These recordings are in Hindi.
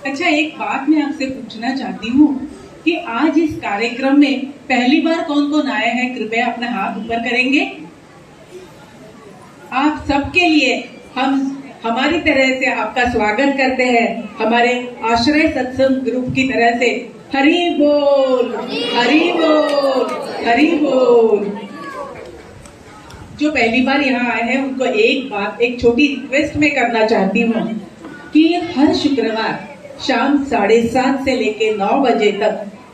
अच्छा, एक बात मैं आपसे पूछना चाहती हूँ कि आज इस कार्यक्रम में पहली बार कौन कौन आए हैं, कृपया अपना हाथ ऊपर करेंगे। आप सबके लिए हम हमारी तरह से आपका स्वागत करते हैं, हमारे आश्रय सत्संग ग्रुप की तरह से। हरि बोल, हरि बोल, हरि बोल। जो पहली बार यहाँ आए हैं उनको एक छोटी रिक्वेस्ट मैं करना चाहती हूँ कि हर शुक्रवार शाम 7:30 से लेके 9 बजे तक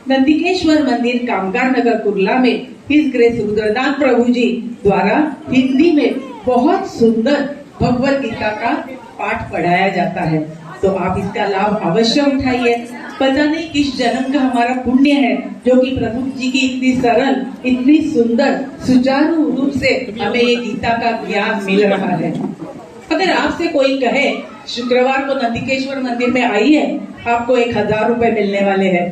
नंदिकेश्वर मंदिर, कामगार नगर, कुर्ला में हिज ग्रेस रुद्रनाथ प्रभु जी द्वारा हिंदी में बहुत सुंदर भगवत गीता का पाठ पढ़ाया जाता है। तो आप इसका लाभ अवश्य उठाइए। पता नहीं किस जन्म का हमारा पुण्य है जो कि प्रभु जी की इतनी सरल, इतनी सुंदर, सुचारू रूप से हमें ये गीता का ज्ञान मिल रहा है। अगर आपसे कोई कहे शुक्रवार को नंदिकेश्वर मंदिर में आइए, आपको 1000 रुपए मिलने वाले हैं,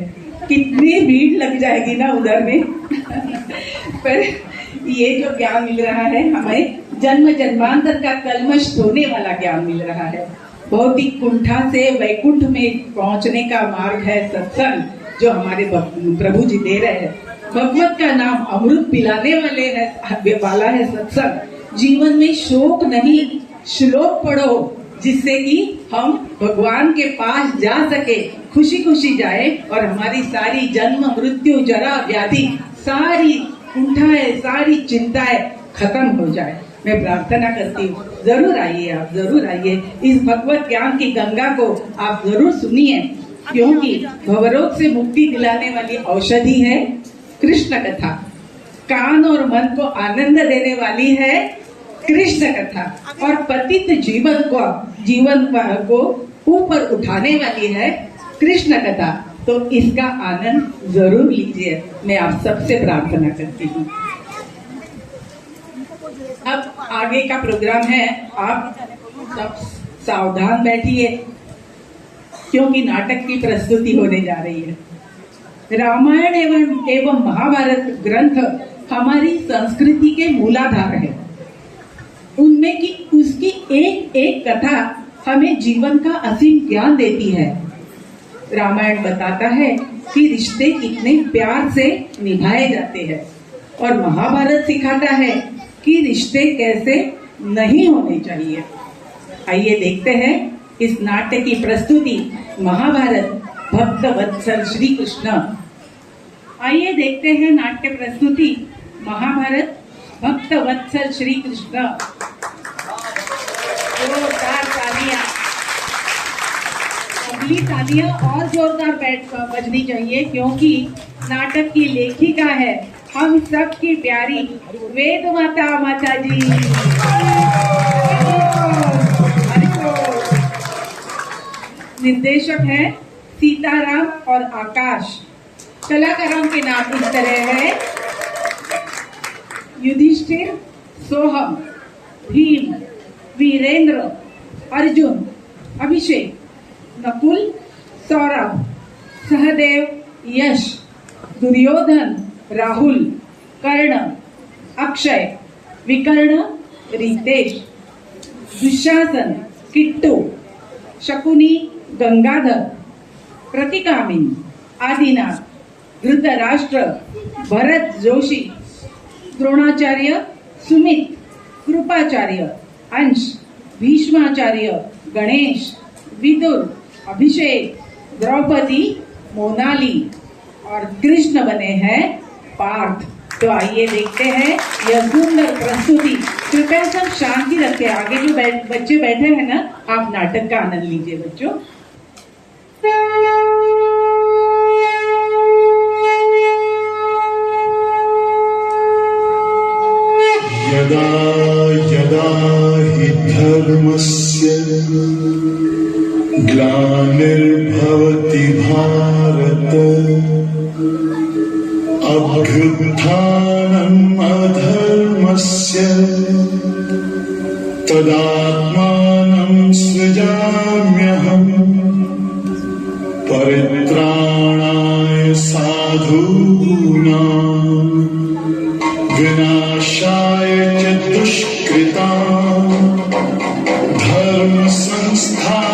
कितनी भीड़ लग जाएगी ना उधर में। पर ये जो ज्ञान मिल रहा है, हमें जन्म जन्मांतर का कलमश धोने वाला ज्ञान मिल रहा है। भौतिक कुंठा से वैकुंठ में पहुंचने का मार्ग है सत्संग, जो हमारे प्रभु जी दे रहे हैं। भगवत का नाम अमृत पिलाने वाला है सत्संग। जीवन में शोक नहीं, श्लोक पढ़ो, जिससे कि हम भगवान के पास जा सके, खुशी खुशी जाए और हमारी सारी जन्म, मृत्यु, जरा, व्याधि, सारी कुंठाएं, सारी चिंताएं खत्म हो जाए। मैं प्रार्थना करती हूँ, जरूर आइए, आप जरूर आइए। इस भगवत ज्ञान की गंगा को आप जरूर सुनिए, क्योंकि भवरोग से मुक्ति दिलाने वाली औषधि है कृष्ण कथा। कान और मन को आनंद देने वाली है कृष्ण कथा, और पतित जीवन को ऊपर उठाने वाली है कृष्ण कथा। तो इसका आनंद जरूर लीजिए, मैं आप सबसे प्रार्थना करती हूँ। अब आगे का प्रोग्राम है, आप सब सावधान बैठिए, क्योंकि नाटक की प्रस्तुति होने जा रही है। रामायण एवं महाभारत ग्रंथ हमारी संस्कृति के मूलाधार है। उनमें की उसकी एक एक कथा हमें जीवन का असीम ज्ञान देती है। रामायण बताता है कि रिश्ते कितने प्यार से निभाए जाते हैं, और महाभारत सिखाता है कि रिश्ते कैसे नहीं होने चाहिए। आइए देखते हैं इस नाट्य की प्रस्तुति, महाभारत भक्त वत्सल श्री कृष्ण। आइए देखते हैं नाट्य प्रस्तुति, महाभारत भक्त वत्सल श्री कृष्ण। जोरदार तालियां, अगली तालियां और जोरदार बजनी चाहिए, क्योंकि नाटक की लेखिका है हम सब की प्यारी वेद माता जी। निर्देशक है सीताराम और आकाश। कलाकारों के नाम इस तरह है: युधिष्ठिर, सोहम, भीम, वीरेंद्र, अर्जुन, अभिषेक, नकुल, सौरभ, सहदेव, यश, दुर्योधन, राहुल, कर्ण, अक्षय, विकर्ण, रितेश, दुशासन, किट्टू, शकुनी, गंगाधर, प्रतिकामिनी, आदिनाथ, धृतराष्ट्र, भरत जोशी, द्रोणाचार्य, सुमित, कृपाचार्य, अंश, भीष्माचार्य, गणेश, विदुर, अभिषेक, द्रौपदी, मोनाली, और कृष्ण बने हैं पार्थ। तो आइए देखते हैं यह सुंदर प्रस्तुति। कृपया सब शांति रखें। आगे जो बच्चे बैठे हैं ना, आप नाटक का आनंद लीजिए बच्चों। यदा यदा हि धर्मस्य ग्लानिर्भवति भारत, अभ्युत्थानम् अधर्मस्य तदात्मानं सृजाम्यहम्, परित्राणाय साधूनां विनाशाय च दुष्कृतां, धर्म संस्थापनार्थाय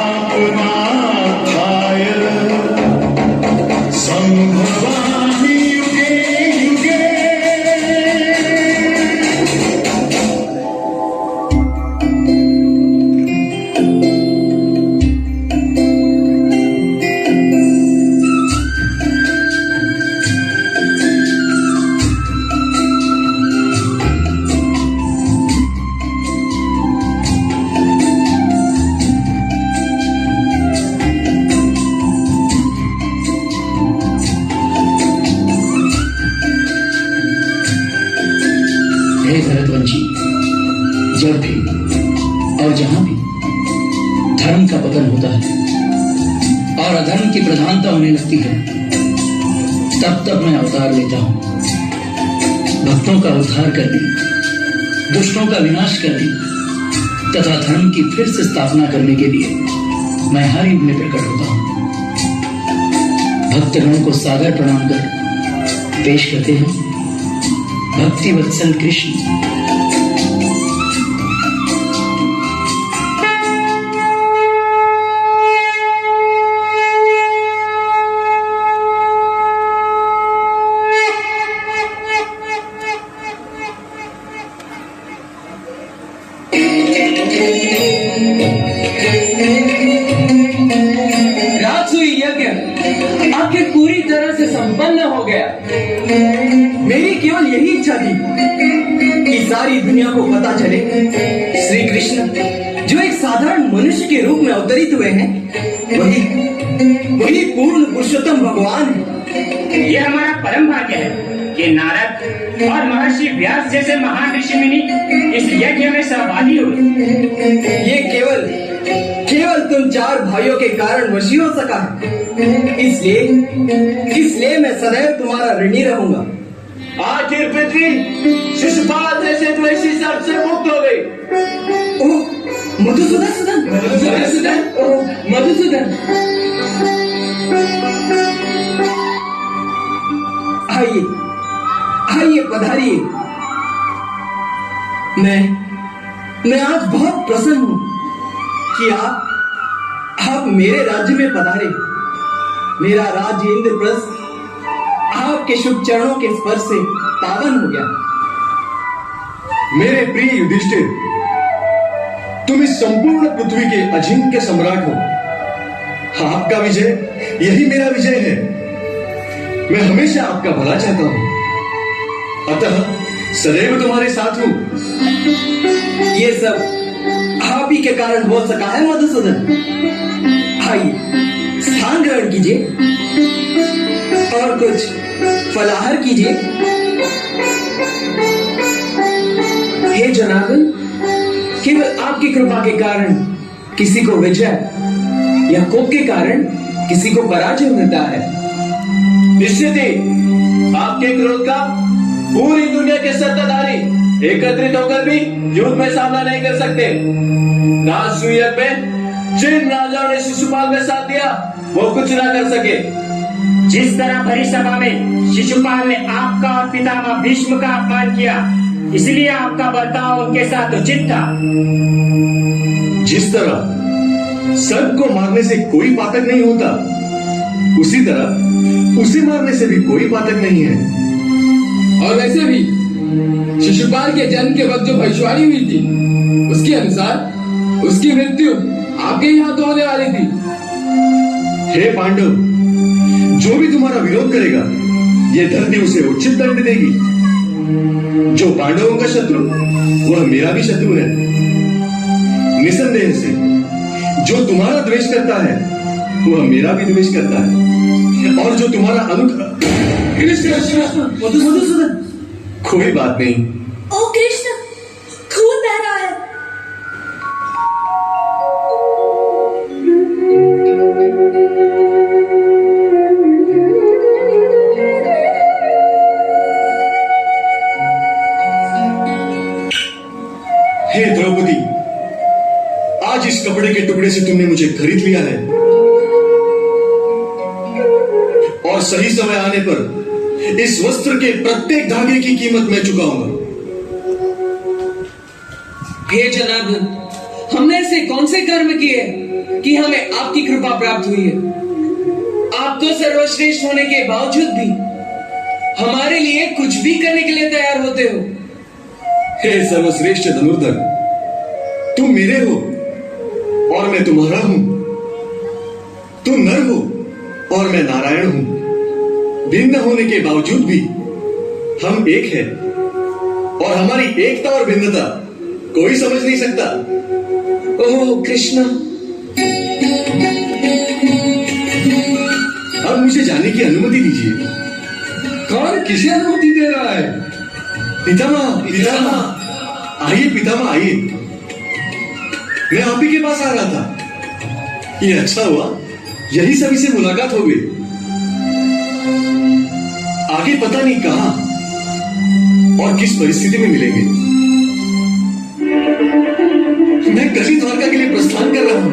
और अधर्म की प्रधानता होने लगती है, तब तब मैं अवतार लेता हूं, भक्तों का उद्धार करने, दुष्टों का विनाश करने तथा धर्म की फिर से स्थापना करने के लिए मैं हर युग में प्रकट होता हूं। भक्तगणों को सादर प्रणाम कर पेश करते हैं भक्ति वत्सल कृष्ण। राजसूय यज्ञ आखिर पूरी तरह से संपन्न हो गया। मेरी केवल यही इच्छा थी कि सारी दुनिया को पता चले श्री कृष्ण जो एक साधारण मनुष्य के रूप में अवतरित हुए हैं, वही पूर्ण पुरुषोत्तम भगवान है। ये हमारा परम भाग्य है कि नारद और महर्षि व्यास जैसे महान ऋषि मुनि इस यज्ञ में सहभागी हुए। ये केवल तुम चार भाइयों के कारण वशी हो सका है। इसलिए मैं सदैव तुम्हारा ऋणी रहूंगा। आखिर पृथ्वी शिशुपाल जैसे द्वेषी सर्प से मुक्त हो गई। ओह मधुसूदन मधुसूदन, आइए पधारिए। मैं आज बहुत प्रसन्न हूं कि आप मेरे राज्य में पधारे। मेरा राज्य इंद्रप्रस्थ आपके शुभ चरणों के स्पर्श से पावन हो गया। मेरे प्रिय युधिष्ठिर, तुम इस संपूर्ण पृथ्वी के अजिंक्य सम्राट हो। आपका विजय यही मेरा विजय है। मैं हमेशा आपका भला चाहता हूं, अतः सदैव तुम्हारे साथ हूं। ये सब आप ही के कारण हो सका है मधुसूदन। आइए स्थान ग्रहण कीजिए और कुछ फलाहार कीजिए। हे जनार्दन, केवल आपकी कृपा के कारण किसी को विजय या कोप के कारण किसी को पराजय मिलता है। निश्चित ही आपके क्रोध का पूरी दुनिया के सत्ताधारी एकत्रित होकर भी युद्ध में सामना नहीं कर सकते। राजसूय यज्ञ में जिन राजाओं ने शिशुपाल में साथ दिया वो कुछ ना कर सके। जिस तरह भरी सभा में शिशुपाल ने आपका और पितामह भीष्म का अपमान किया, इसलिए आपका बर्ताव उनके साथ उचित था। जिस तरह सर्प को मारने से कोई पातक नहीं होता, उसी तरह उसे मारने से भी कोई पातक नहीं है। और वैसे भी शिशुपाल के जन्म के वक्त जो भविष्यवाणी हुई थी, उसके अनुसार उसकी मृत्यु आपके ही हाथों होने वाली थी। हे पांडव, जो भी तुम्हारा विरोध करेगा, ये धरती उसे उचित दंड देगी। जो पांडवों का शत्रु, वह मेरा भी शत्रु है। निसंदेह से जो तुम्हारा द्वेष करता है, वह मेरा भी द्वेष करता है। और जो तुम्हारा मधुसूदन, कोई बात नहीं। ओ कृष्ण, खून बह रहा है। हे द्रौपदी, आज इस कपड़े के टुकड़े से तुमने मुझे खरीद लिया है, और सही समय आने पर इस वस्त्र के प्रत्येक धागे की कीमत मैं चुकाऊंगा। हे जनार्दन, हमने ऐसे कौन से कर्म किए कि हमें आपकी कृपा प्राप्त हुई है? आप तो सर्वश्रेष्ठ होने के बावजूद भी हमारे लिए कुछ भी करने के लिए तैयार होते हो। हे सर्वश्रेष्ठ धनुर्धर, तुम मेरे हो और मैं तुम्हारा हूं। तुम नर हो और मैं नारायण हूं। भिन्न होने के बावजूद भी हम एक हैं, और हमारी एकता और भिन्नता कोई समझ नहीं सकता। ओह कृष्ण, अब मुझे जाने की अनुमति दीजिए। कौन किसे अनुमति दे रहा है? पितामह, आइए पितामह, आइए। मैं आप ही के पास आ रहा था। ये अच्छा हुआ यही सभी से मुलाकात हो गई। आगे पता नहीं कहां और किस परिस्थिति में मिलेंगे। मैं कल ही द्वारका के लिए प्रस्थान कर रहा हूं।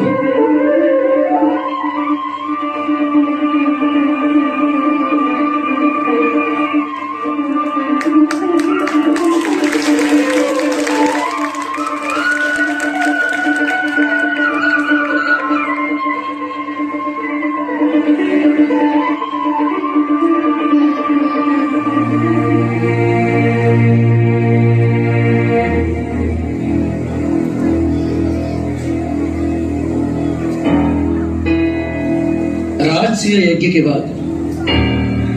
राजसूय यज्ञ के बाद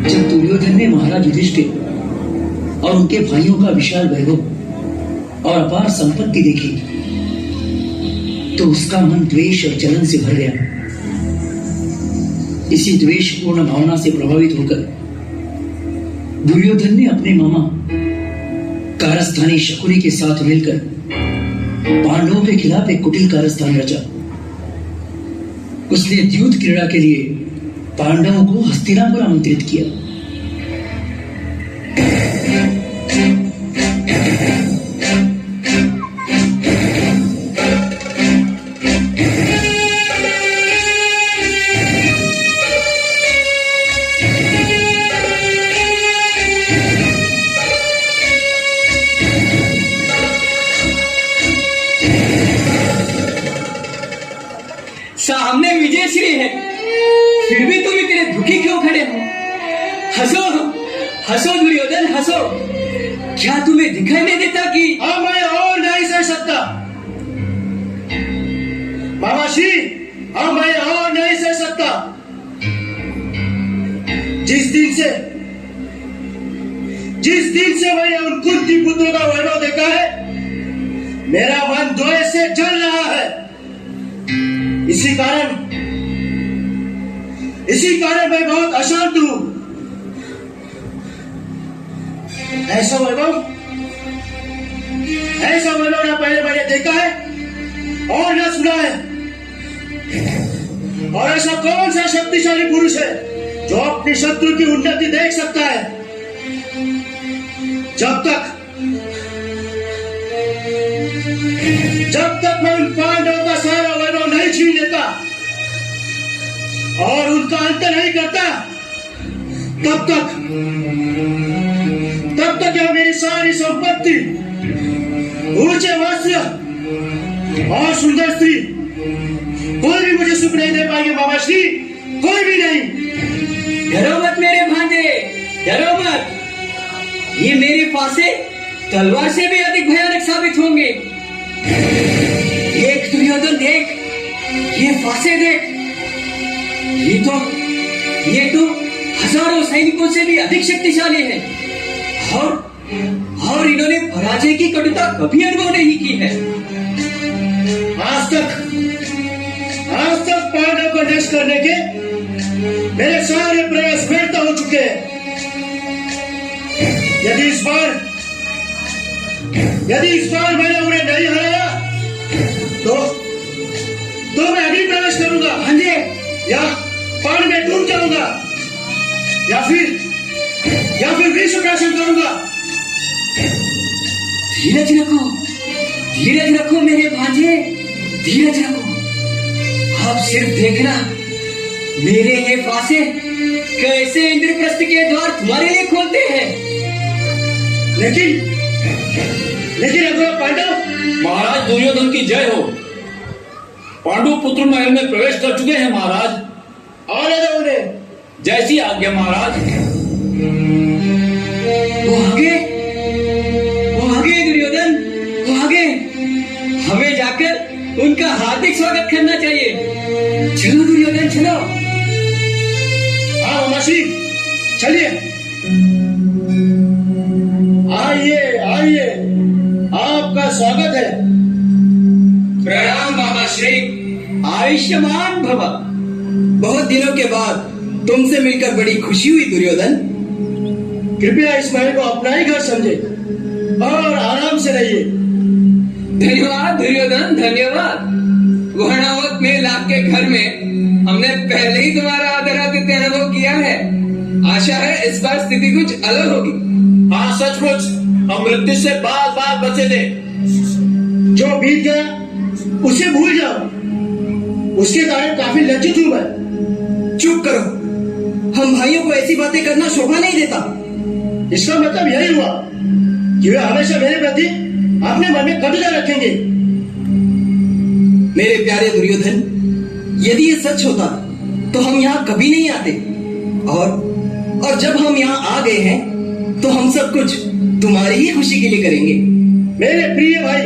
जब दुर्योधन ने महाराज युधिष्ठिर और उनके भाइयों का विशाल वैभव और अपार संपत्ति देखी तो उसका मन द्वेष और जलन से भर गया। इसी द्वेषपूर्ण भावना से प्रभावित होकर दुर्योधन ने अपने मामा कारस्थानी शकुनी के साथ मिलकर पांडवों के खिलाफ एक कुटिल कारस्थान रचा। उसने द्यूत क्रीड़ा के लिए पांडवों को हस्तिनापुर आमंत्रित किया। सामने विजयश्री है, फिर भी तुम इतने दुखी क्यों खड़े हो? हंसो हंसो दुर्योधन हंसो। क्या तुम्हें दिखाई नहीं देता कि अब मैं और नहीं सह सकता मामाश्री, अब मैं और नहीं सह सकता। जिस दिन से मैंने उन कुंती पुत्रों का वैभव देखा है, मेरा मन द्वेष से जल रहा है। इसी कारण मैं बहुत अशांत हूं। ऐसा वैभव ना पहले मैंने देखा है और ना सुना है। और ऐसा कौन सा शक्तिशाली पुरुष है जो अपनी शत्रु की उन्नति देख सकता है? जब तक मैं उन पांडवों का सारा वैभव नहीं छीन लेता और उनका अंत नहीं करता, तब तक यह मेरी सारी संपत्ति, ऊंचे वस्त्र और सुंदर स्त्री, कोई भी मुझे सुख नहीं दे पाएंगे मामाश्री, कोई भी नहीं। डरो मत मेरे भांजे, डरो मत। ये मेरे फांसे तलवार से भी अधिक भयानक साबित होंगे। देख दुर्योधन देख, ये फांसे देख, ये तो हजारों सैनिकों से भी अधिक शक्तिशाली है और इन्होंने पराजय की कटुता कभी अनुभव नहीं की है। आज तक पांडव को नष्ट करने के मेरे सारे प्रयास व्यर्थ हो चुके हैं। यदि इस बार मैंने उन्हें नहीं हराया तो मैं अभी प्रवेश करूंगा भांजे, या पानी में डूब जाऊंगा या फिर विश्व प्राशन करूंगा। धीरज रखो मेरे भांजे, धीरज रखो। अब सिर्फ देखना मेरे ये फांसे कैसे इंद्रप्रस्थ के द्वार तुम्हारे लिए खोलते हैं। लेकिन अगर पांडव, महाराज दुर्योधन की जय हो। पांडु पुत्र महल में प्रवेश कर चुके हैं महाराज। आने दो उन्हें। जैसी आज्ञा महाराज। वो आगे दुर्योधन, वो आगे। हमें जाकर उनका हार्दिक स्वागत करना चाहिए। चलो दुर्योधन चलो। हाँ मामाश्री, चलिए। आइए, आपका स्वागत है। प्रणाम मामाश्री। आयुष्मान भव। बहुत दिनों के बाद तुमसे मिलकर बड़ी खुशी हुई दुर्योधन। कृपया इस महल को अपना ही घर समझे और आराम से रहिए। धन्यवाद दुर्योधन, धन्यवाद। वर्णावत में आपके घर में हमने पहले ही तुम्हारा आदर आतिथ्य अनुभव किया है। आशा है इस बार स्थिति कुछ अलग होगी। हाँ सचमुच हम मृत्यु से बार बार बचे थे। जो बीत गया उसे भूल जाओ। उसके कारण काफी लज्जित हूं मैं। चुप करो, हम भाइयों को ऐसी बातें करना शोभा नहीं देता। इसका मतलब यही हुआ कि वे हमेशा मेरे प्रति अपने मन में कब्जा रखेंगे। मेरे प्यारे दुर्योधन, यदि ये सच होता तो हम यहाँ कभी नहीं आते। और जब हम यहाँ आ गए हैं तो हम सब कुछ तुम्हारी ही खुशी के लिए करेंगे। मेरे प्रिय भाई,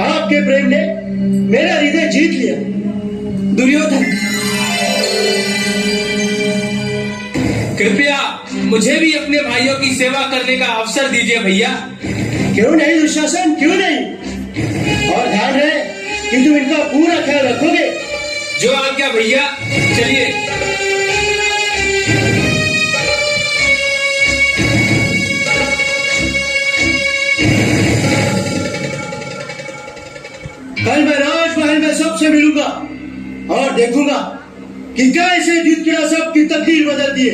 आपके प्रेम ने मेरा हृदय जीत लिया। दुर्योधन, कृपया मुझे भी अपने भाइयों की सेवा करने का अवसर दीजिए भैया। क्यों नहीं दुशासन, क्यों नहीं। और ध्यान रहे कि तुम इनका पूरा ख्याल रखोगे। जो आज्ञा भैया, चलिए। कल मैं राजमहल में सबसे मिलूंगा और देखूंगा कि कैसे जीत गया सबकी तकदीर बदल दिए।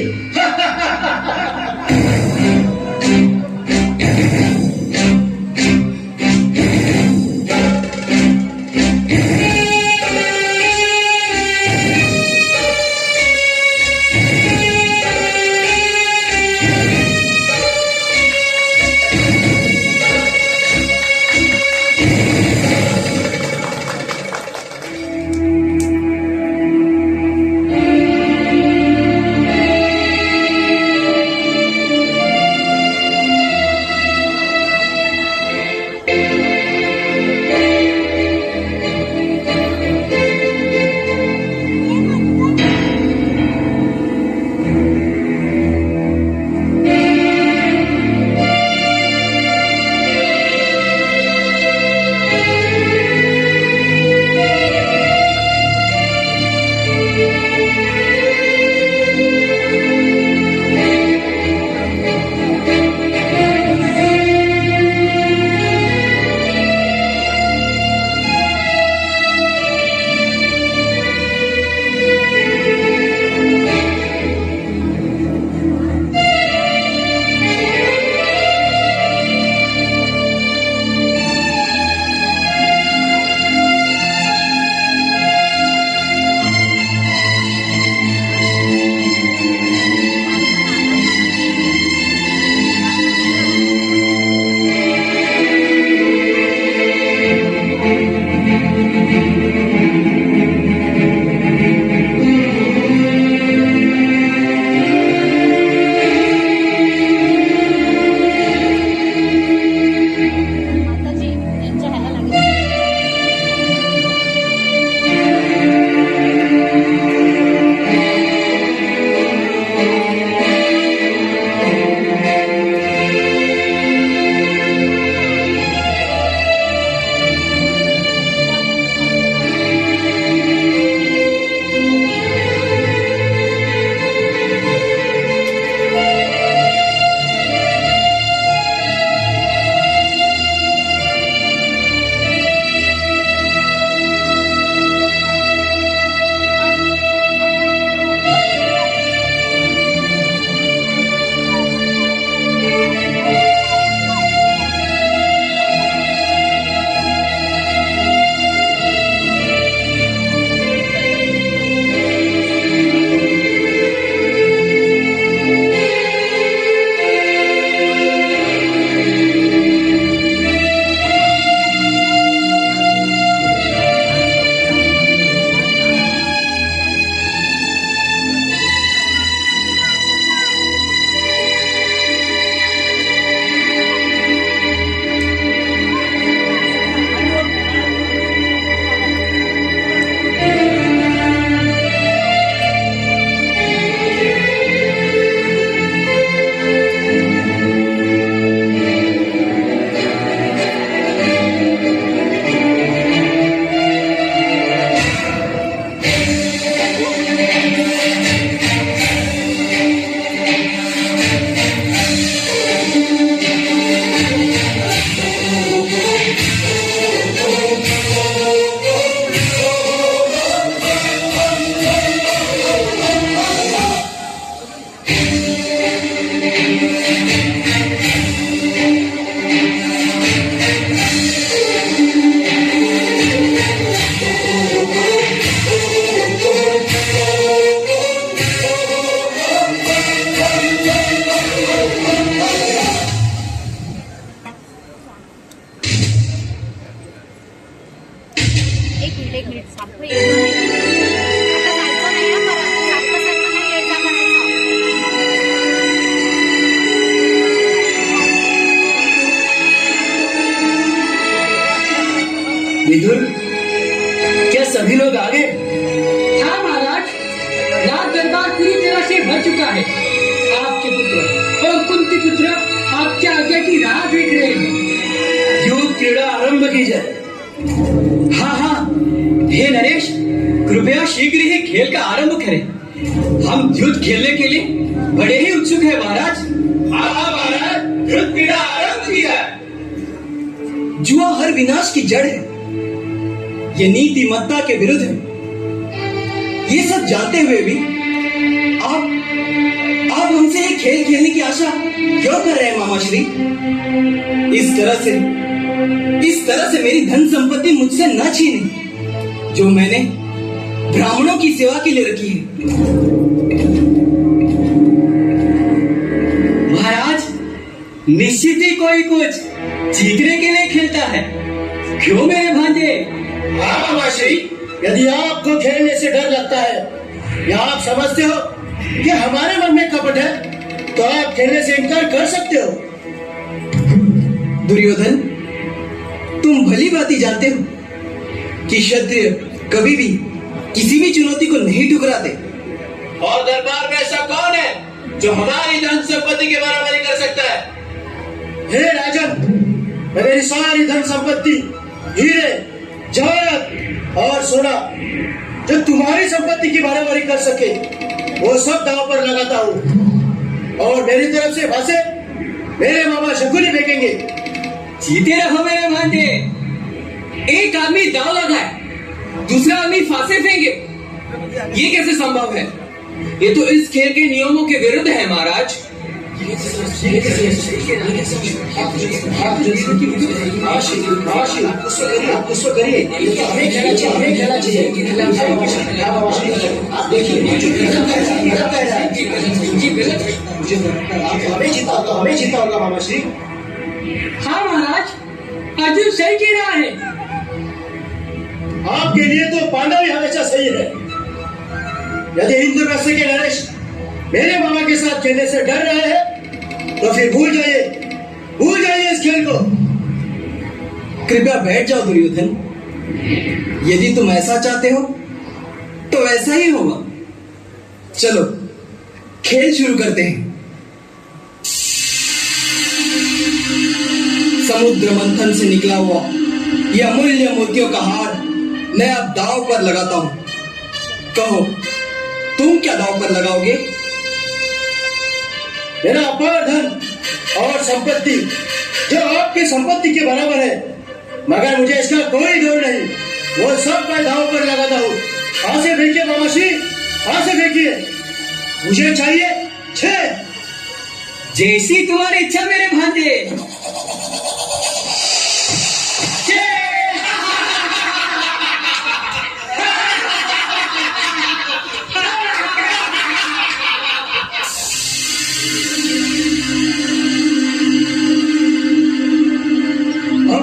से भर चुका है। आपके पुत्र और कुंती पुत्र आपके आज्ञा की राह देख रहे हैं। युद्ध क्रीड़ा आरंभ की जाए। हाँ हाँ, हे नरेश, कृपया शीघ्र ही खेल का आरंभ करें। हम युद्ध खेलने के लिए बड़े ही उत्सुक हैं महाराज। हाँ हाँ महाराज, युद्ध क्रीड़ा आरंभ किया। जुआ हर विनाश की जड़ है। ये नीतिमत्ता के विरुद्ध है। ये सब जानते हुए भी आप हमसे ये खेल खेलने की आशा क्यों कर रहे हैं मामा श्री? इस तरह से मेरी धन संपत्ति मुझसे न छीने, जो मैंने ब्राह्मणों की सेवा के लिए रखी है। महाराज, निश्चित ही कोई कुछ जीतने के लिए खेलता है, क्यों मेरे भांजे? हाँ मामा श्री, यदि आपको खेलने से डर लगता है या आप समझते हो कि हमारे मन में कपट है, तो आप खेलने से इनकार कर सकते हो। दुर्योधन, तुम भली भांति जानते हो कि क्षत्रिय कभी भी किसी भी चुनौती को नहीं ठुकराते। और दरबार में ऐसा कौन है जो हमारी धन संपत्ति की बराबरी कर सकता है? हे राजन, मेरी सारी धन संपत्ति, हीरे, जवाहरात और सोना जो तुम्हारी संपत्ति की बराबरी कर सके, वो सब दांव पर लगाता हूँ। और मेरी तरफ से फांसे मेरे मामा शकुनी फेंकेंगे। जीते रहो मेरे भांजे। एक आदमी दांव लगाए, दूसरा आदमी फांसे फेंके, ये कैसे संभव है? ये तो इस खेल के नियमों के विरुद्ध है महाराज। उसको करिए, हमें खेलना चाहिए, हमें खेलना चाहिए। आप देखिए, हमें जीता होगा मामा श्री। हाँ महाराज, अर्जुन सही कह रहा है। आपके लिए तो पांडव ही हमेशा सही है। यदि इंद्रप्रस्थ के नरेश मेरे मामा के साथ खेलने से डर रहे हैं, तो फिर भूल जाइए इस खेल को। कृपया बैठ जाओ दुर्योधन। यदि तुम ऐसा चाहते हो तो ऐसा ही होगा। चलो खेल शुरू करते हैं। समुद्र मंथन से निकला हुआ यह अमूल्य मोतियों का हार मैं अब दांव पर लगाता हूं। कहो, तुम क्या दांव पर लगाओगे? मेरा अपार धन और संपत्ति जो आपकी संपत्ति के बराबर है, मगर मुझे इसका कोई जोर नहीं। वो सब मैं दांव पर लगाता हूँ। हाथ से फेंकिए मामा श्री, हाथ से फेंकिए। मुझे चाहिए 6। जैसी तुम्हारी इच्छा मेरे भांजे।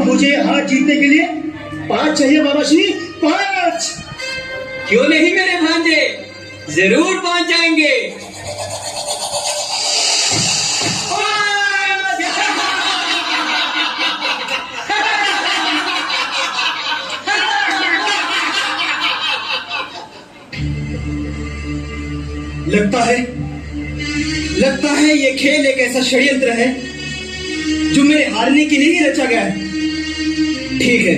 मुझे हार जीतने के लिए 5 चाहिए बाबा श्री, 5। क्यों नहीं मेरे भांजे, जरूर पहुंच जाएंगे। लगता है ये खेल एक ऐसा षड्यंत्र है जो मेरे हारने के लिए ही रचा गया है। ठीक है,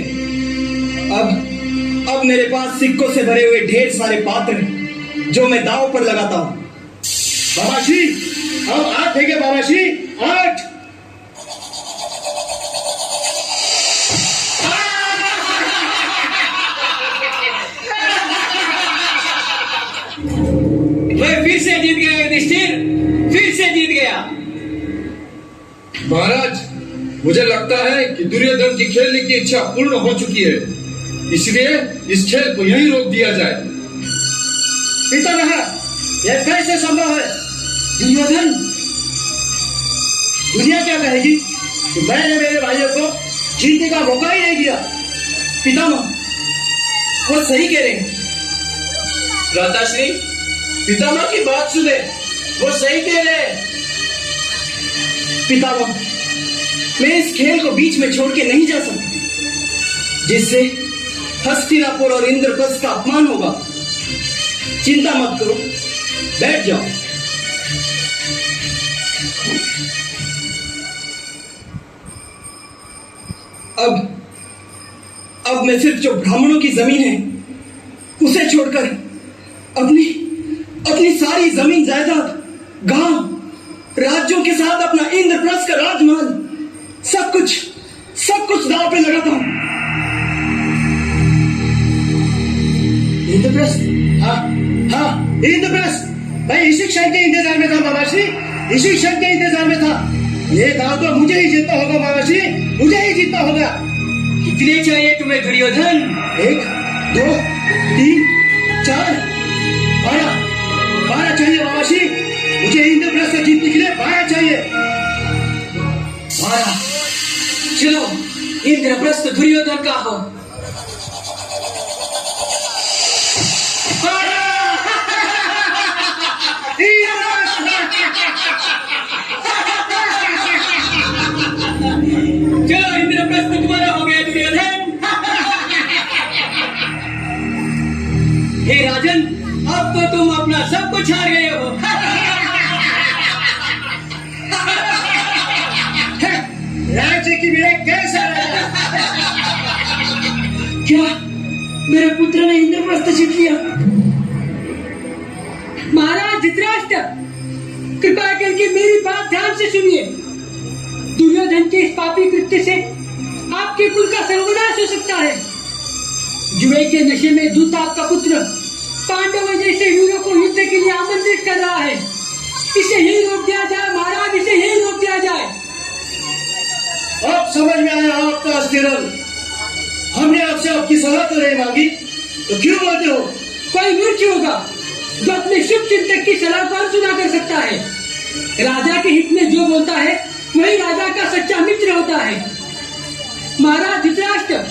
अब मेरे पास सिक्कों से भरे हुए ढेर सारे पात्र हैं जो मैं दांव पर लगाता हूं। बाबा श्री, अब 8 फेंके बाबा श्री, 8। मैं फिर से जीत गया युधिष्ठिर, फिर से जीत गया। महाराज, मुझे लगता है कि दुर्योधन की खेलने की इच्छा पूर्ण हो चुकी है, इसलिए इस खेल को यहीं रोक दिया जाए। पितामह, यह कैसे संभव है? दुर्योधन, दुनिया क्या कहेगी कि मैंने मेरे भाइयों को जीतने का मौका ही नहीं दिया। पितामह, वो सही कह रहे हैं। भ्राताश्री, पितामह की बात सुने, वो सही कह रहे हैं। पितामह, मैं इस खेल को बीच में छोड़ के नहीं जा सकता, जिससे हस्तिनापुर और इंद्रप्रस्थ का अपमान होगा। चिंता मत करो, बैठ जाओ। अब मैं सिर्फ जो ब्राह्मणों की जमीन है उसे छोड़कर अपनी सारी जमीन जायदाद, गांव, राज्यों के साथ अपना इंद्रप्रस्थ का राजमहल, सब कुछ दांव पे लगाता हूं। इंद्रप्रस्थ? हाँ, इंद्रप्रस्थ। मैं इसी क्षण के इंतजार में था मामाश्री, इसी क्षण के इंतजार में था। ये दांव तो मुझे ही जीतना होगा मामाश्री, मुझे ही जीतना होगा। कितने चाहिए तुम्हें दुर्योधन? 1, 2, 3, 4, 12 चाहिए मामाश्री। मुझे इंद्रप्रस्थ से जीतने के लिए 12 चाहिए। 12। चलो, इंद्रप्रस्थ दुर्योधन का हो। चलो, इंद्रप्रस्थ तुम्हारा हो गया दुर्योधन। हे राजन, अब तो तुम अपना सब कुछ हार गए हो। राज्य की मेरे कैसा क्या मेरे पुत्र ने इंद्रप्रस्थ जीत लिया? महाराज धृतराष्ट्र, कृपा करके मेरी बात ध्यान से सुनिए। दुर्योधन के इस पापी कृत्य से आपके कुल का सर्वनाश हो सकता है। जुए के नशे में दूत आपका पुत्र पांडवों जैसे वीरों को युद्ध के लिए आमंत्रित कर रहा है। इसे यही रोक दिया जाए महाराज, इसे यही रोक दिया जाए। अब समझ में आया आपका अस्थिरल। हमने आपसे आपकी सलाह तो नहीं मांगी, तो क्यों बोलते हो? कोई मूर्ख होगा जो अपने शुभ चिंतक की सलाह को अनसुना कर सकता है। राजा के हित में जो बोलता है वही राजा का सच्चा मित्र होता है। महाराज धृतराष्ट्र,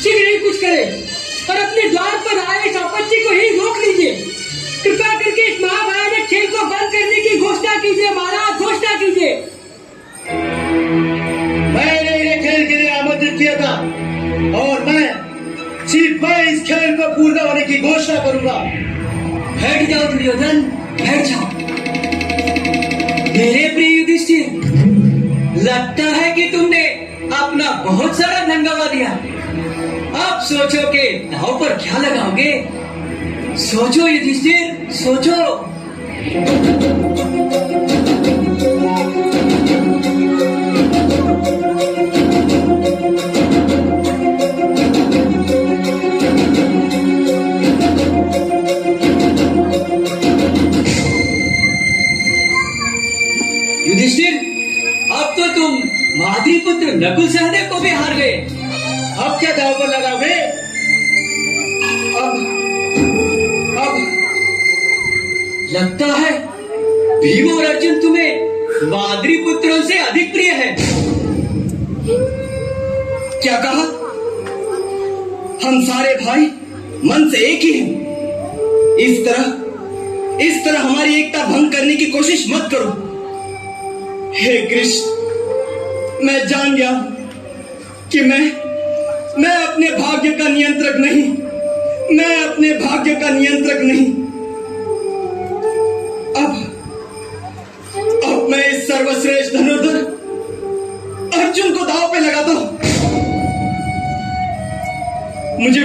शीघ्र ही कुछ करे और अपने द्वार पर आए इस आपत्ति को ही रोक लीजिए। कृपा करके इस महाभयानक खेल को बंद करने की घोषणा कीजिए महाराज, घोषणा कीजिए। मैंने ये खेल के लिए आमंत्रित किया था और सिर्फ मैं इस खेल को पूर्ण होने की घोषणा करूंगा। बैठ जाओ दुर्योधन, बैठ जाओ। मेरे प्रिय युधिष्ठिर, लगता है कि तुमने अपना बहुत सारा धन गंवा दिया। अब सोचो कि दांव पर क्या लगाओगे। सोचो युधिष्ठिर, सोचो। युधिष्ठिर, अब तो तुम माद्री पुत्र नकुल सहदेव को भी हार गए। अब क्या दांव पर लगाओगे? अब लगता है भीम और अर्जुन तुम्हें माद्री पुत्रों से अधिक प्रिय है। क्या कहा? हम सारे भाई मन से एक ही हैं। इस तरह हमारी एकता भंग करने की कोशिश मत करो। हे कृष्ण, मैं जान गया कि मैं अपने भाग्य का नियंत्रक नहीं, मैं अपने भाग्य का नियंत्रक नहीं। अब मैं इस सर्वश्रेष्ठ धनुर्धर अर्जुन को दांव पे लगाता हूं। मुझे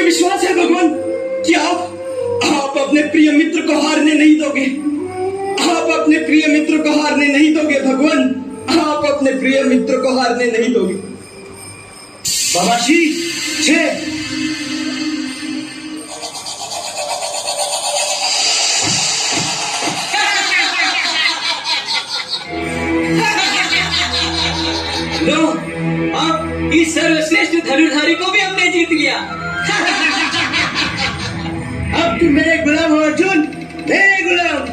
विश्वास है भगवान कि आप अपने प्रिय मित्र को हारने नहीं दोगे। आप अपने प्रिय मित्र को हारने नहीं दोगे भगवान, आप अपने प्रिय मित्र को हारने नहीं दोगे। बाबा श्री 6। लो, अब इस सर्वश्रेष्ठ धनुर्धारी को भी हमने जीत लिया। अब तुम मेरे गुलाम हो अर्जुन, मेरे गुलाम।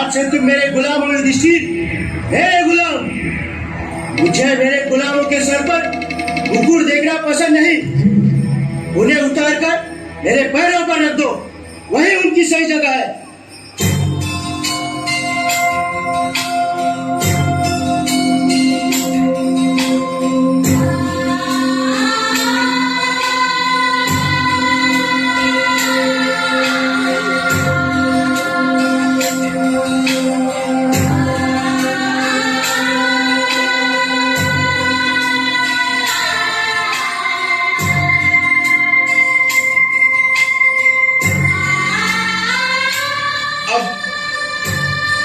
आज से तुम मेरे गुलाम हो युधिष्ठिर, मेरे गुलाम। मुझे मेरे गुलामों के सर पर मुकुट देखना पसंद नहीं। उन्हें उतार कर मेरे पैरों पर रख दो, वही उनकी सही जगह है।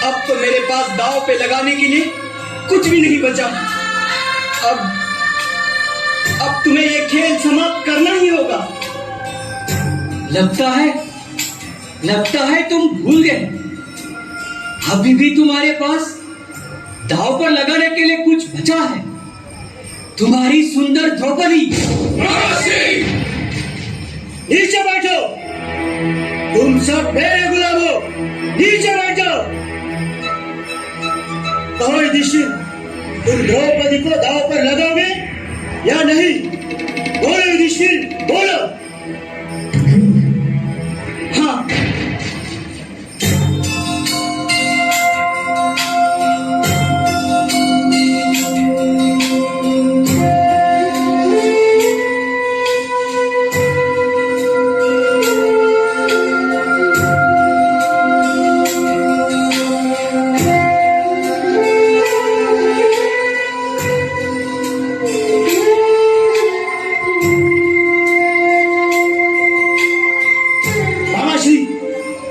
अब तो मेरे पास दांव पे लगाने के लिए कुछ भी नहीं बचा। अब तुम्हें यह खेल समाप्त करना ही होगा। लगता है तुम भूल गए, अभी भी तुम्हारे पास दांव पर लगाने के लिए कुछ बचा है। तुम्हारी सुंदर द्रौपदी। नीचे बैठो, तुम सब मेरे गुलाम हो। नीचे बैठो। कहो युधिष्ठिर, तुम द्रौपदी को दांव पर लगाओगे या नहीं? बोलो युधिष्ठिर, बोलो। हाँ,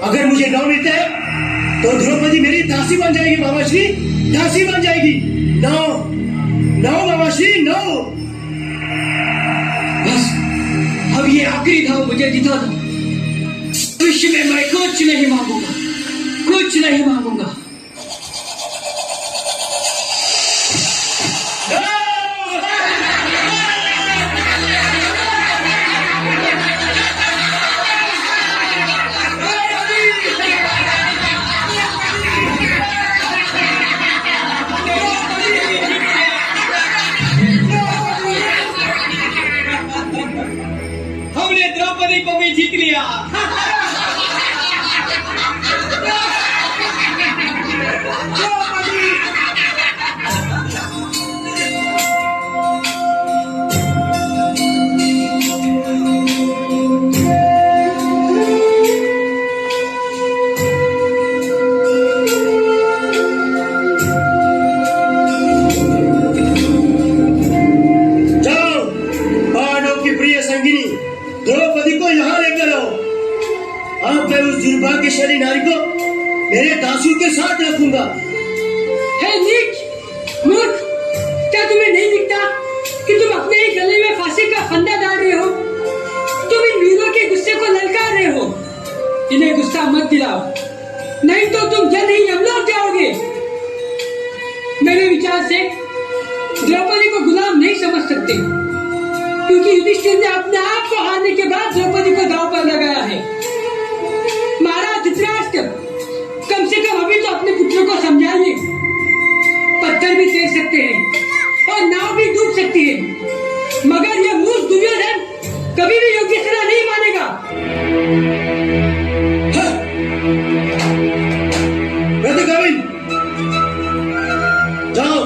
अगर मुझे नौ मिलते हैं तो द्रौपदी मेरी दासी बन जाएगी। बाबाश्री, दासी बन जाएगी। नौ नौ बाबाश्री, नौ। बस अब ये आखिरी दांव मुझे जिता दो। भविष्य में मैं कुछ नहीं मांगूंगा, कुछ नहीं मांगूंगा। हमने द्रौपदी को भी जीत लिया। द्रौपदी को यहाँ लेकर आओ। अब मैं उस दुर्भाग्यशाली नारी को मेरे दासों के साथ रखूंगा। हे नीच, मूर्ख, क्या तुम्हें नहीं दिखता कि तुम अपने ही गले में फांसी का फंदा डाल रहे हो? तुम इन वीरों के गुस्से को ललकार रहे हो। इन्हें गुस्सा मत दिलाओ, नहीं तो तुम जल्द ही यमलोक जाओगे। मेरे विचार से द्रौपदी को गुलाम नहीं समझ सकते, क्योंकि युधिष्ठिर ने अपने आप को हारने के बाद द्रौपदी को दांव पर लगाया है। महाराज धृतराष्ट्र, कम से कम अभी तो अपने पुत्र को समझाइए। पत्थर भी तैर सकते हैं और नाव भी डूब सकती है, मगर यह मूर्ख दुर्योधन कभी भी योग्य सलाह नहीं मानेगा। प्रतिगामी, जाओ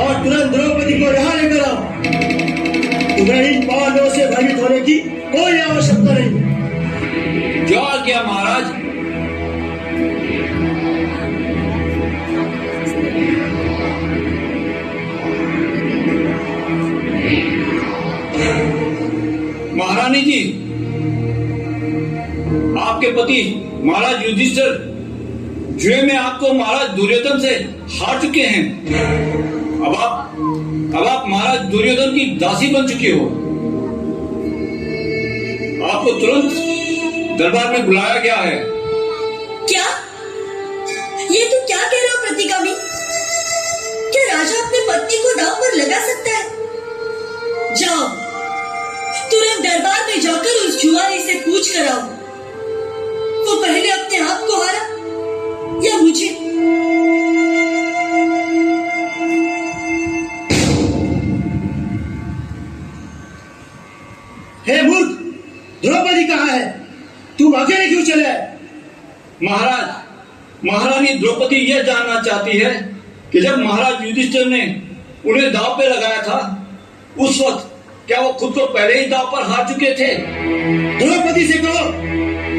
और तुरंत द्रौपदी को यहाँ लेकर आओ। तुम्हें इन पांडवों से भयभीत होने की कोई आवश्यकता नहीं। क्या क्या महाराज? महारानी जी, आपके पति महाराज युधिष्ठिर जुए में आपको महाराज दुर्योधन से हार चुके हैं। अब आप महाराज दुर्योधन की दासी बन चुके हो। आपको तुरंत दरबार में बुलाया गया है। क्या? ये तुम क्या कह रहे हो प्रतिगामी? क्या राजा अपनी पत्नी को दांव पर लगा सकता है? जाओ, तुरंत दरबार में जाकर उस जुआरी से पूछ कर आओ, वो पहले अपने आप को हारा या मुझे? महाराज, महारानी द्रौपदी यह जानना चाहती है कि जब महाराज युधिष्ठिर ने उन्हें दांव पे लगाया था, उस वक्त क्या वो खुद को पहले ही दांव पर हार चुके थे? द्रौपदी से कहो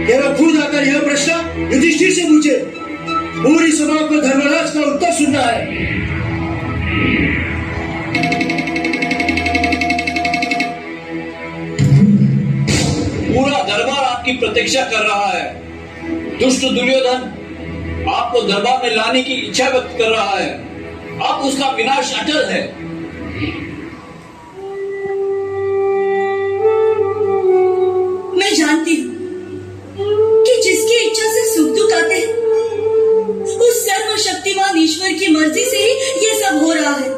कि वह खुद आकर यह प्रश्न युधिष्ठिर से पूछे। पूरी सभा को धर्मराज का उत्तर सुनना है। पूरा दरबार आपकी प्रतीक्षा कर रहा है। दुष्ट दुर्योधन आपको दरबार में लाने की इच्छा व्यक्त कर रहा है। आप उसका विनाश अटल है। मैं जानती हूँ कि जिसकी इच्छा से सुख दुख आते हैं, उस सर्वशक्तिमान ईश्वर की मर्जी से ही ये सब हो रहा है।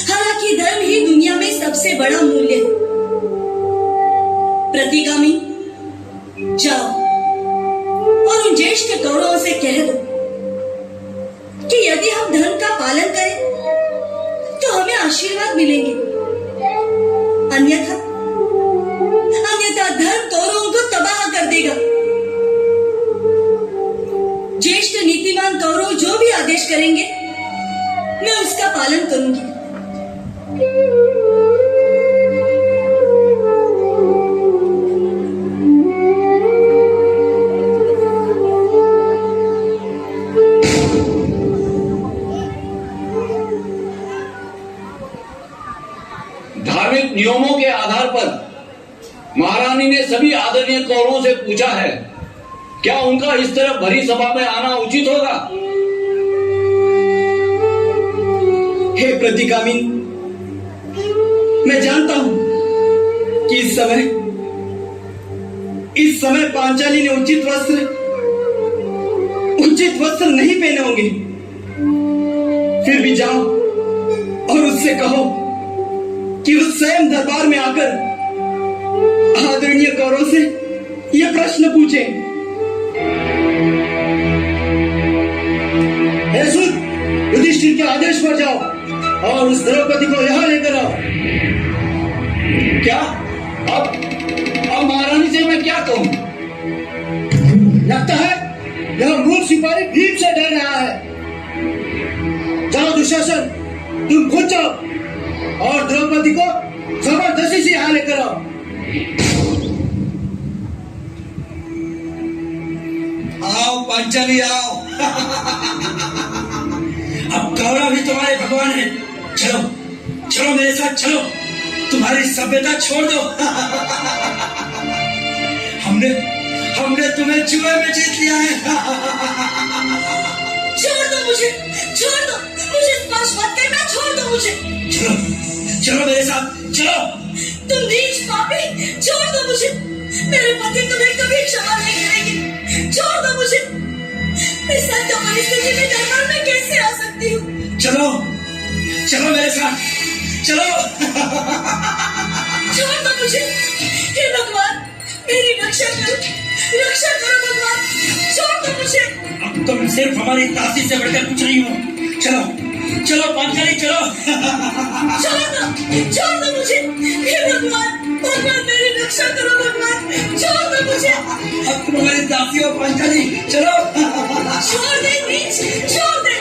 हालांकि धर्म ही दुनिया में सबसे बड़ा मूल्य है। प्रतिगामी, जाओ और उन ज्येष्ठ कौरवों से कह दो कि यदि हम धर्म का पालन करें तो हमें आशीर्वाद मिलेंगे, अन्यथा धर्म कौरवों को तबाह कर देगा। ज्येष्ठ नीतिमान कौरव जो भी आदेश करेंगे, मैं उसका पालन करूंगी। धार्मिक नियमों के आधार पर महारानी ने सभी आदरणीय कौरवों से पूछा है, क्या उनका इस तरह भरी सभा में आना उचित होगा? हे प्रतिगामी, मैं जानता हूं कि इस समय पांचाली ने उचित वस्त्र नहीं पहने होंगे। फिर भी जाओ और उससे कहो कि वो स्वयं दरबार में आकर आदरणीय कौरव से यह प्रश्न पूछे। युधिष्ठिर के आदेश पर जाओ और उस द्रौपदी को यहाँ लेकर आओ। क्या? अब महारानी से मैं क्या कहूँ? लगता है यह मूर्ख सिपाही भीम से डर रहा है। जाओ दुशासन, तुम खुद जाओ और द्रौपदी को जबरदस्ती से यहाँ लेकर आओ। आओ पांचाली आओ। अब कौरव भी तुम्हारे भगवान हैं। चलो चलो मेरे साथ चलो, तुम्हारी सभ्यता छोड़ दो। हमने तुम्हें जुए में जीत लिया है। छोड़ दो मुझे स्पर्श मत करना, छोड़ दो मुझे। चलो मेरे साथ चलो। तुम नीच पापी, छोड़ दो मुझे। मेरे पति तुम्हें कभी क्षमा नहीं करेंगे। छोड़ दो मुझे। इस संकट परिस्थिति में दरबार में कैसे आ सकती हूँ? चलो मेरे साथ चलो। छोड़ दो मुझे। हे भगवान, मेरी रक्षा करो भगवान, छोड़ दो मुझे। अब तुम सिर्फ हमारी दासी से बढ़कर कुछ नहीं हो। चलो पांचाली चलो। छोड़ दो मुझे। हे भगवान मेरी रक्षा करो भगवान, छोड़ दो मुझे। अब तुम हमारी दासी हो पांचाली, चलो। छोड़ दे नीच, छोड़ दे।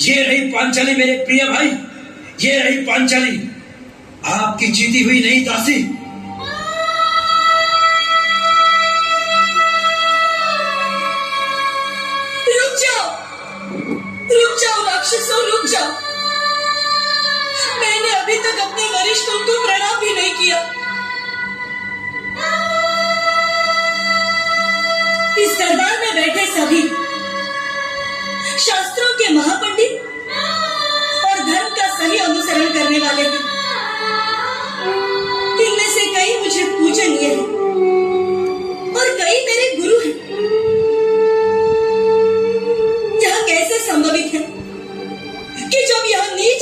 ये रही पांचाली मेरे प्रिय भाई, ये रही पांचाली, आपकी जीती हुई नई दासी। रुक जाओ राक्षसों, रुक जाओ। मैंने अभी तक अपने वरिष्ठों को प्रणाम भी नहीं किया। इस दरबार में बैठे सभी शास्त्रों के महापंडित और धर्म का सही अनुसरण करने वाले हैं। इनमें से कई मुझे पूजनीय हैं और कई मेरे गुरु हैं। यह कैसे संभवित है कि जब यह नीच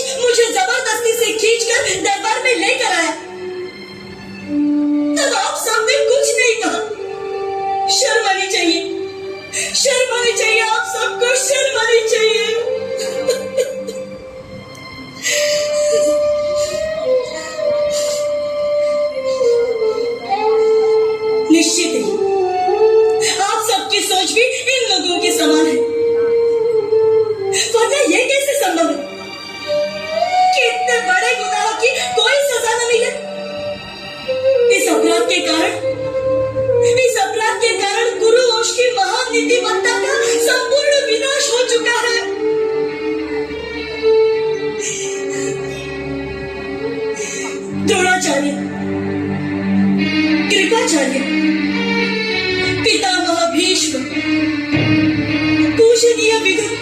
द्रोणाचार्य, कृपाचार्य, पितामह भीष्म, पूजनीय विदुर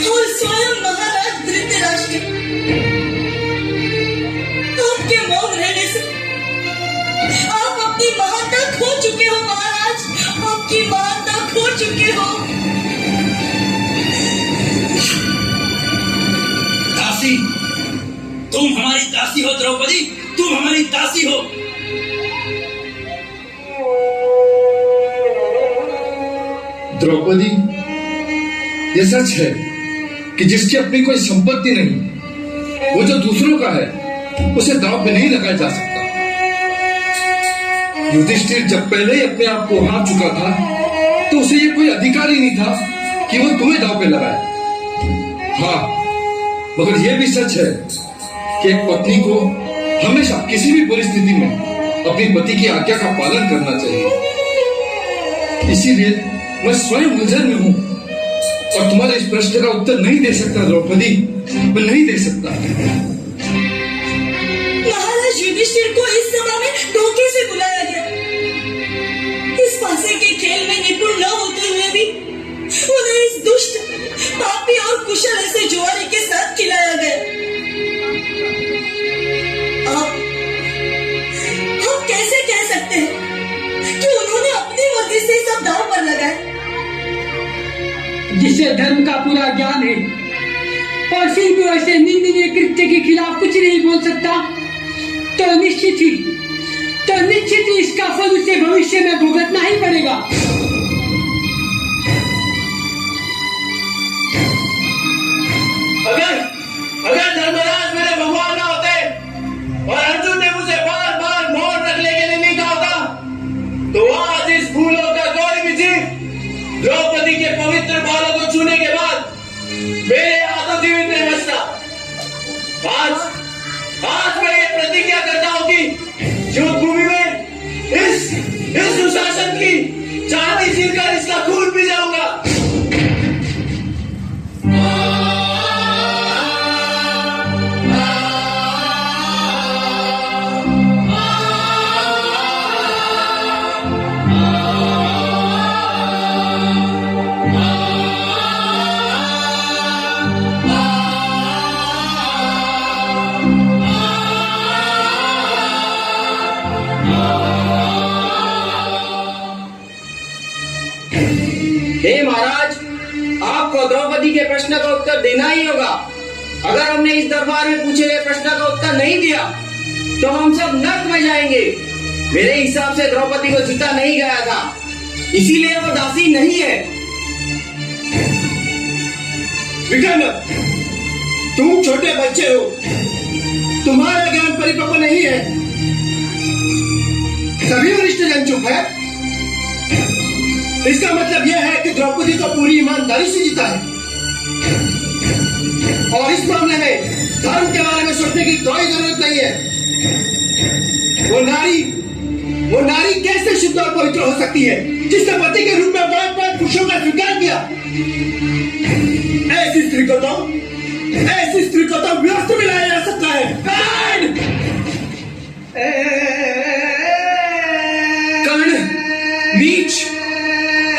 और स्वयं महाराज धृतराष्ट्र, आपके मौन रहने से आप अपनी महानता खो चुके हो महाराज, आपकी महानता खो चुके हो। दासी, तुम हमारी दासी हो द्रौपदी, तुम हमारी दासी हो। द्रौपदी, ये सच है कि जिसकी अपनी कोई संपत्ति नहीं, वो जो दूसरों का है उसे दांव पे नहीं लगाया जा सकता। युधिष्ठिर जब पहले ही अपने आप को हार चुका था तो उसे ये कोई अधिकार ही नहीं था कि वो तुम्हें दांव पे लगाए। हाँ, मगर यह भी सच है कि एक पत्नी को हमेशा किसी भी परिस्थिति में अपनी पति की आज्ञा का पालन करना चाहिए। इसीलिए मैं स्वयं उलझन में हूं और तुम्हारे इस प्रश्न का उत्तर नहीं दे सकता द्रौपदी, मैं नहीं दे सकता। महाराज युधिष्ठिर को इस सभा में धोखे से बुलाया गया। इस पासे के खेल में निपुण न होते हुए भी उन्हें इस दुष्ट, पापी और कुशल ऐसे जुआरी के साथ खिलाया गया। आप कैसे कह सकते हैं कि उन्होंने अपनी मर्जी से सब दांव पर लगाए? जिसे धर्म का पूरा ज्ञान है और फिर भी ऐसे निंदनीय कृत्य के खिलाफ कुछ नहीं बोल सकता, तो निश्चित ही इसका फल उसे भविष्य में भुगतना ही पड़ेगा। अगर धर्मराज मेरे भगवान ना होते और अर्जुन ने मुझे बार बार मोहर रखने के लिए नहीं कहा होता, तो आज इस फूलों का कोई भी जीव द्रौपदी के पवित्र बालों को छूने के बाद मेरे हाथों जीवित नहीं बचता। आज मैं ये प्रतिज्ञा करता हूं कि युद्ध भूमि में इस दुशासन की चांदी चीरकर इसका खून पी जाऊंगा। हे महाराज, आपको द्रौपदी के प्रश्न का उत्तर देना ही होगा। अगर हमने इस दरबार में पूछे गए प्रश्न का उत्तर नहीं दिया तो हम सब नर्क में जाएंगे। मेरे हिसाब से द्रौपदी को जीता नहीं गया था, इसीलिए वो दासी नहीं है। विक्रम, तुम छोटे बच्चे हो, तुम्हारा ज्ञान परिपक्व नहीं है। सभी वरिष्ठ जन चुप है। इसका मतलब यह है कि द्रौपदी को पूरी ईमानदारी से जीता है और इस मामले में धर्म के बारे में सोचने की कोई जरूरत नहीं है। वो नारी कैसे शुद्ध और पवित्र हो सकती है जिसने पति के रूप में बड़े बड़े पुरुषों का स्वीकार किया? ऐसी स्त्री को तो व्यस्त में लाया जा सकता है। कर्ण, नीच,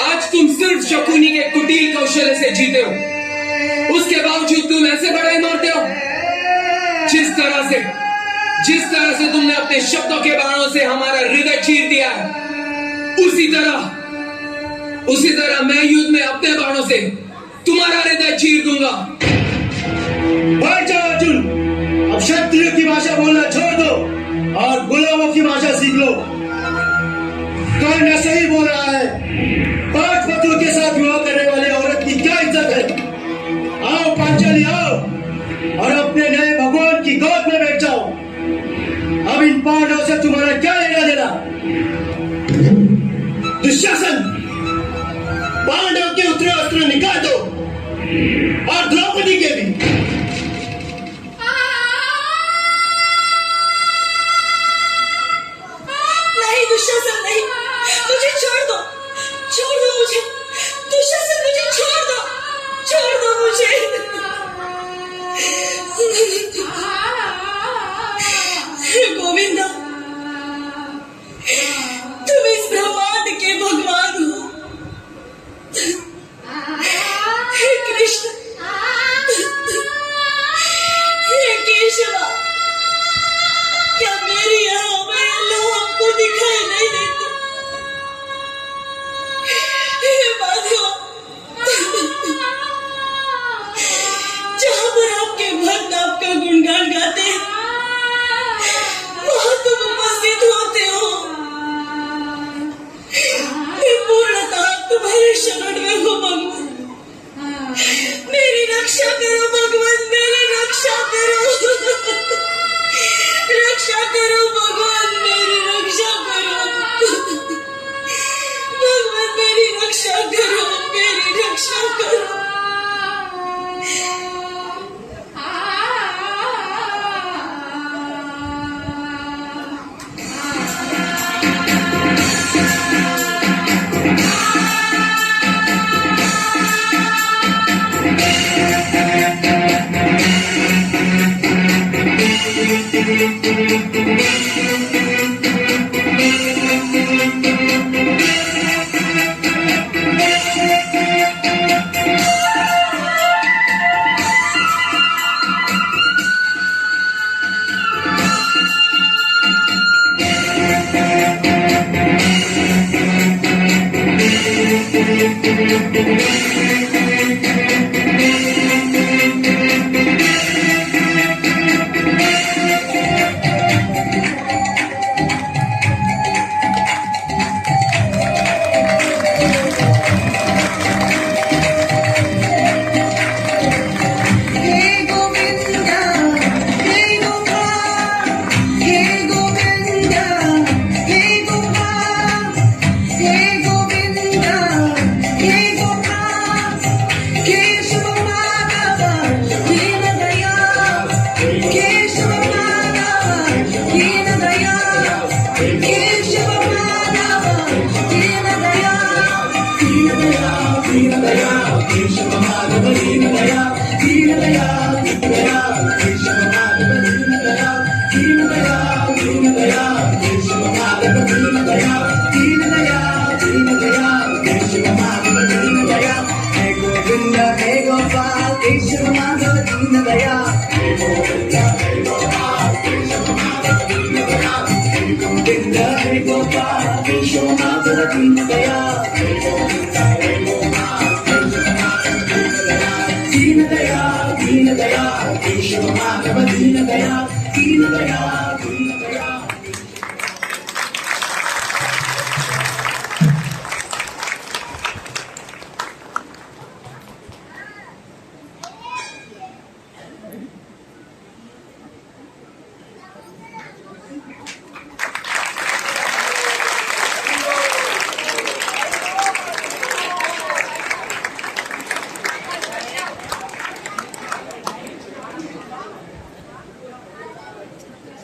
आज तुम सिर्फ शकुनी के कुटिल कौशल से जीते हो, उसके बावजूद तुम ऐसे बड़ाई मारते हो। जिस तरह से तुमने अपने शब्दों के बाणों से हमारा हृदय चीर दिया है, उसी तरह मैं युद्ध में अपने बाणों से तुम्हारा हृदय चीर दूंगा। भाई जाओ अर्जुन, अब क्षत्रियों की भाषा बोलना छोड़ दो और गुलामों की भाषा सीख लो। कर्ण सही बोल रहा है। 5 पतियों के साथ विवाह करने वाले औरत की क्या इज्जत है? आओ पांचाली, आओ और अपने नए भगवान की गोद में बैठ जाओ। अब इन पांडवों से तुम्हारा क्या लेना देना? दुशासन, पांडव के उतरे अस्त्र निकाल दो और द्रौपदी के भी। नहीं दुशासन, नहीं, मुझे छोड़ दो मुझे। दुशासन, मुझे छोड़ दो मुझे।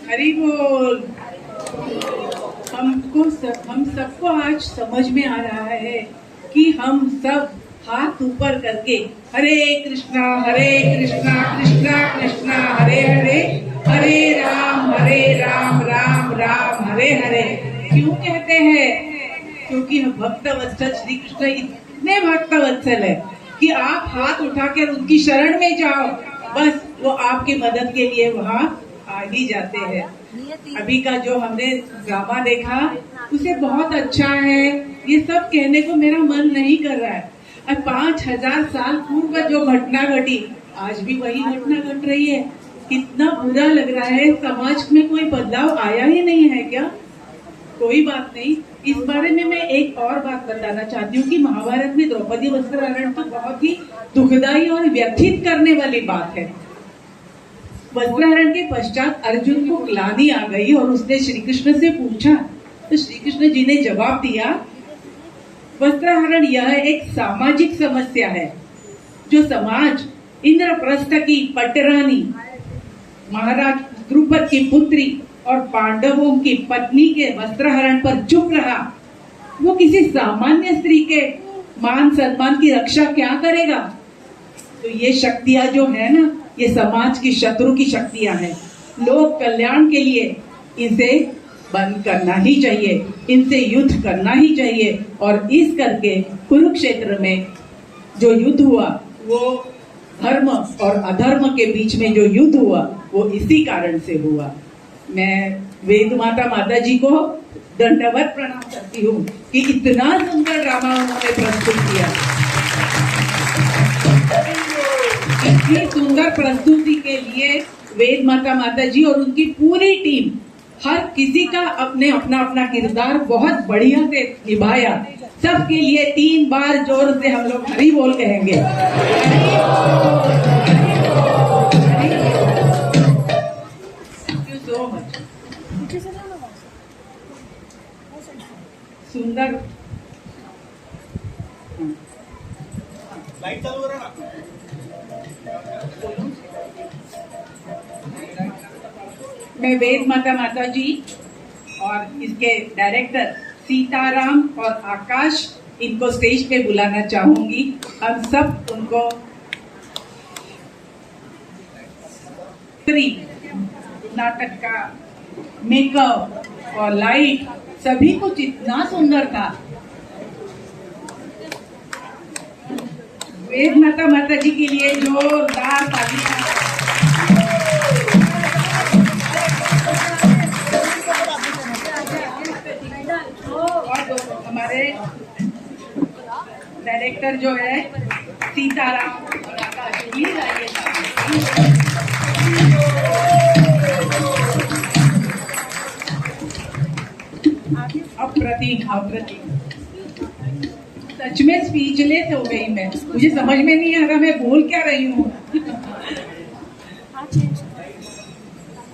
हरि बोल। हम सबको आज समझ में आ रहा है कि हम सब हाथ ऊपर करके हरे कृष्णा कृष्णा कृष्णा हरे हरे, हरे राम राम राम हरे हरे क्यों कहते हैं? क्योंकि भक्त वत्सल श्री कृष्ण इतने भक्त वत्सल है कि आप हाथ उठाकर उनकी शरण में जाओ, बस वो आपकी मदद के लिए वहाँ आ ही जाते हैं। अभी का जो हमने ड्रामा देखा उसे बहुत अच्छा है, ये सब कहने को मेरा मन नहीं कर रहा है। अब 5000 साल पूर्व जो घटना घटी आज भी वही घटना घट रही है। कितना बुरा लग रहा है। समाज में कोई बदलाव आया ही नहीं है क्या? कोई बात नहीं, इस बारे में मैं एक और बात बताना चाहती हूँ कि महाभारत में द्रौपदी वस्त्रहरण तो बहुत ही दुखदायी और व्यथित करने वाली बात है। वस्त्रहरण के पश्चात अर्जुन को ग्लानि आ गई और उसने श्री कृष्ण से पूछा, तो श्री कृष्ण जी ने जवाब दिया, वस्त्रहरण यह एक सामाजिक समस्या है जो समाज इंद्रप्रस्थ की पटरानी, महाराज द्रुपद की पुत्री और पांडवों की पत्नी के वस्त्रहरण पर चुप रहा, वो किसी सामान्य स्त्री के मान सम्मान की रक्षा क्या करेगा? तो ये शक्तियां जो है ना, ये समाज की शत्रु की शक्तियां हैं। लोक कल्याण के लिए इसे बंद करना ही चाहिए, इनसे युद्ध करना ही चाहिए। और इस करके कुरुक्षेत्र में जो युद्ध हुआ वो धर्म और अधर्म के बीच में जो युद्ध हुआ वो इसी कारण से हुआ। मैं वेद माता जी को दंडवत प्रणाम करती हूँ कि इतना सुंदर ड्रामा उन्होंने प्रस्तुत किया। इतनी सुंदर प्रस्तुति के लिए वेद माता जी और उनकी पूरी टीम, हर किसी का अपने अपना किरदार बहुत बढ़िया से निभाया। सबके लिए 3 बार जोर से हम लोग हरि बोल कहेंगे। Thank you so much. सुंदर लाइट चालू करो ना। मैं वेद माता जी और इसके डायरेक्टर सीताराम और आकाश, इनको स्टेज पे बुलाना चाहूंगी। हम सब उनको नाटक का मेकअप और लाइट सभी कुछ इतना सुंदर था। वेद माता जी के लिए जोरदार तालियां। और हमारे डायरेक्टर जो है सीताराम और आकाश, प्लीज आइए। अप्रतिम सच में स्पीचलेस हो गई मैं, मुझे समझ में नहीं आ रहा मैं बोल क्या रही हूँ।